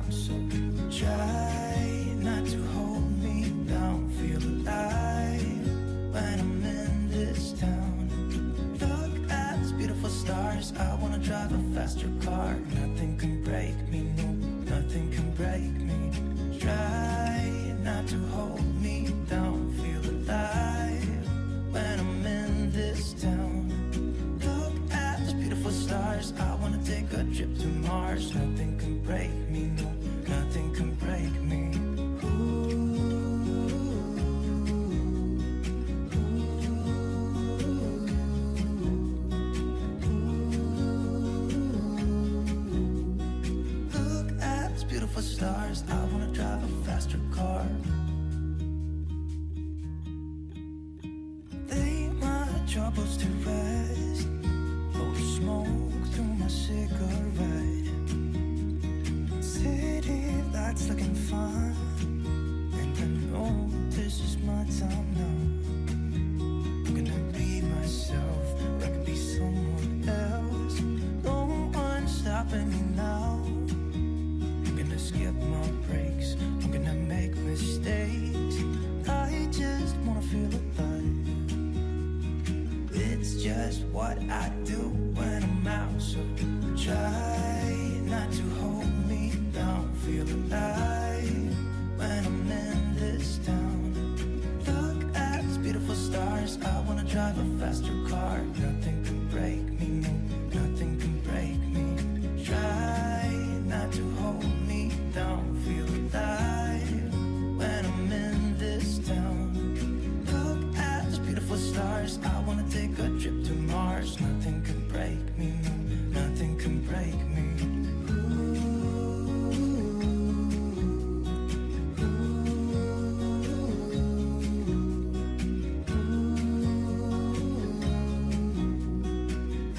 out, so try not to hold me down. Feel alive when I'm in this town. Look at these beautiful stars. I wanna drive a faster car. Nothing can break me, no, nothing can break me. Try not to hold me down. Feel alive when I'm in this town. Look at these beautiful stars. I wanna take a trip to Mars. Nothing can break me, no, nothing can break me. Look at these beautiful stars. I wanna drive a faster car. Lay my troubles to rest. Blow the smoke through my cigarette. City lights looking fun, and I know this is my time now. I'm gonna be myself, or I could be someone else. No one's stopping me now. I'm gonna skip my breaks, I'm gonna make mistakes. I just wanna feel alive. It's just what I do when I'm out, so try not to hold me down. Feel alive when I'm in this town. Look at these beautiful stars. I wanna drive a faster car. Nothing can break me, no, nothing can break me. Try not to hold me down. Feel alive when I'm in this town. Look at these beautiful stars. I wanna take a trip to Mars. Nothing can break me, no, nothing can break me.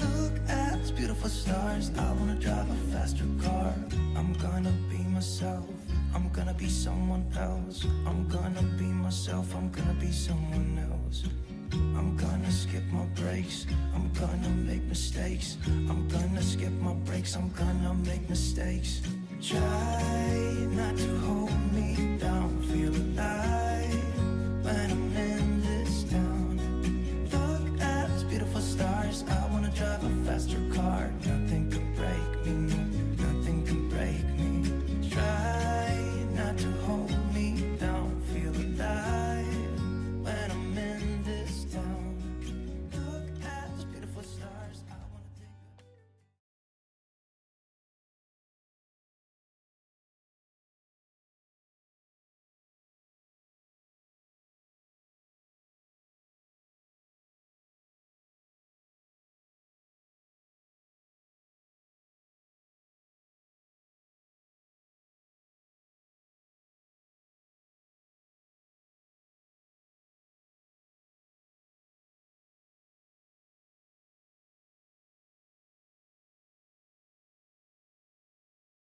Look at these beautiful stars. I wanna drive a faster car. I'm gonna be myself, I'm gonna be someone else. I'm gonna be myself, I'm gonna be someone else. I'm gonna skip my breaks, I'm gonna make mistakes. I'm gonna skip my breaks, I'm gonna make mistakes. Try not to hold me down, feel alive